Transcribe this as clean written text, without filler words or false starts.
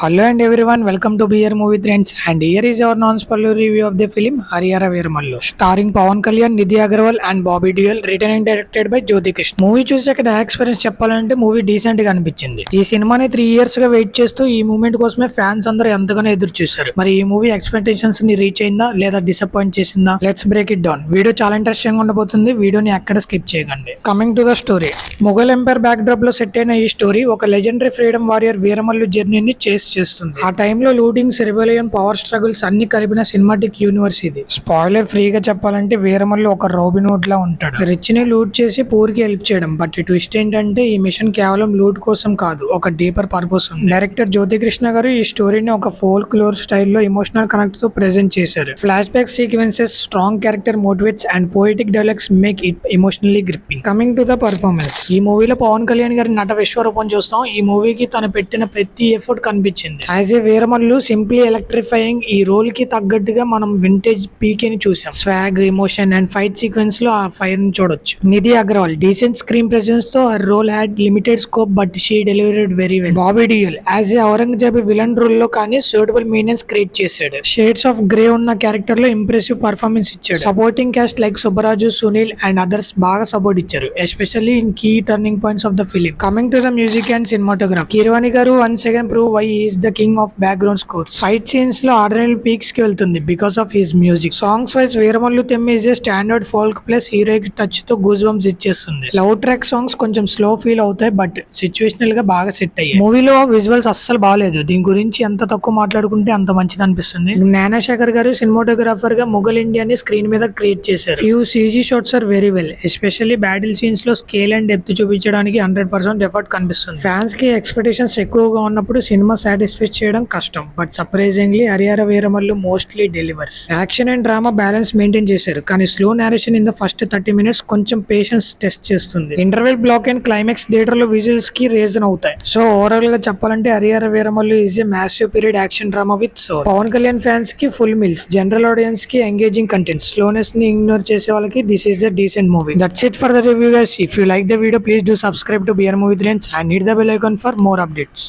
Hello and everyone, welcome to BR Movie Trends, and here is our non-spoiler review of the film Hariyara Veeramallu, starring Pawan Kalyan, Nidhi Agarwal and Bobby Deol, written and directed by Jyoti Krishna. Movie చూసాక నా experience చెప్పాలంటే movie decent గా అనిపించింది. ఈ సినిమాని 3 years గా wait చేస్తూ ఈ మూమెంట్ కోసమే ఫ్యాన్స్ అందరూ ఎంతగానో ఎదురు చూశారు. మరి ఈ మూవీ ఎక్స్పెక్టేషన్స్ ని రీచ్ అయిందా లేదా డిసప్పాయింట్ చేసిందా? Let's break it down. Video చాలా ఇంట్రెస్టింగ్ ఉండబోతుంది. వీడియోని ఎక్కడ స్కిప్ చేయకండి. Coming to the story, Mughal empire backdrop లో సెట్ అయిన ఈ స్టోరీ ఒక లెజెండరీ ఫ్రీడమ్ వారియర్ వీరమల్లు జర్నీని చేసి చేస్తుంది. ఆ టైంలో లూటింగ్స్, రెబెలియన్, పవర్ స్ట్రగుల్స్ అన్ని కలిపిన సినిమాటిక్ యూనివర్స్ ఇది. స్పాయిలర్ ఫ్రీగా చెప్పాలంటే వీరమల్లు ఒక రోబిన్ హుడ్ లా ఉంటాడు. రిచ్ ని లూట్ చేసి పూర్ కి హెల్ప్ చేయడం. బట్ ట్విస్ట్ ఏంటంటే ఈ మిషన్ కేవలం లూట్ కోసం కాదు, ఒక డీపర్ పర్పస్ ఉంది. డైరెక్టర్ జ్యోతి కృష్ణ గారు ఈ స్టోరీని ఒక ఫోల్క్ లోర్ స్టైల్లో ఎమోషనల్ కనెక్ట్ తో ప్రెజెంట్ చేశారు. Flash back sequences, strong character motivates and poetic dialogues make it emotionally gripping. Coming to the performance, ఈ మూవీలో పవన్ కళ్యాణ్ గారి నట విశ్వరూపం చూస్తాం. ఈ మూవీకి తను పెట్టిన ప్రతి ఎఫర్ట్ కనిపించింది. As a Veeramallu simply electrifying. ఈ రోల్ కి తగ్గట్టుగా మనం వింటేజ్ పీకే ని చూసాం. Swag, emotion and fight sequence లో ఆ ఫైర్ ని చూడొచ్చు. Nidhi Agarwal decent screen presence తో her role had limited scope but she delivered very well. Bobby Deol as a Aurangzeb villain role లో కానీ సూటబుల్ మీనియన్స్ క్రియేట్ చేశాడు. షేడ్స్ ఆఫ్ గ్రే ఉన్న క్యారెక్టర్ లో ఇంప్రెసివ్ పర్ఫార్మెన్స్ ఇచ్చాడు. Supporting cast like Subbaraju, Sunil and others బాగా సపోర్ట్ ఇచ్చారు, especially in key turning points of the film. Coming to the music and cinematography, Keeravani గారు once again prove why is the king of background score. Fight scenes లో ordinary peaks కి వెళ్తుంది because of his music. Songs wise Veeramallu theme is a standard folk plus heroic touch తో goose bumps ఇచ్చేస్తుంది. Love track songs కొంచెం slow feel అవుతాయి but situational గా బాగా set అయ్యాయి. మూవీలో విజువల్స్ అస్సలు బాగాలేదు. దీని గురించి ఎంత తక్కువ మాట్లాడుకుంటే అంత మంచిది అనిపిస్తుంది. జ్ఞానశేఖర్ గారు సినిమాటోగ్రాఫర్ గా ముఘల్ ఇండియాని స్క్రీన్ మీద క్రియేట్ చేశారు. Few CG shots are very well, especially battle scenes లో స్కేల్ అండ్ డెప్త్ చూపించడానికి 100% ఎఫర్ట్ కనిపిస్తుంది. ఫ్యాన్స్ కి ఎక్స్పెక్టేషన్స్ ఎక్కువగా ఉన్నప్పుడు సినిమా సాటిస్ఫై చేయడం కష్టం, but surprisingly Harihara Veeramallu mostly delivers. Action and drama balance maintain చేశారు, కానీ slow narration in the first 30 minutes కొంచెం పేషెన్స్ టెస్ట్ చేస్తుంది. Interval block and climax theatre లో విజిల్స్ కి రీజన్ అవుతాయి. సో ఓవరాల్ గా చెప్పాలంటే Harihara Veeramallu is a massive period action drama with soul. Pawan Kalyan fans కి ఫుల్ మీల్స్, జనరల్ ఆడియన్స్ కి ఎంగేజింగ్ కంటెంట్, స్లోనెస్ ని ఇగ్నోర్ చేసే వాళ్ళకి this is a decent movie. That's it for the review guys. If you like the video, please do subscribe to BR Movie Trends and hit the bell icon for more updates.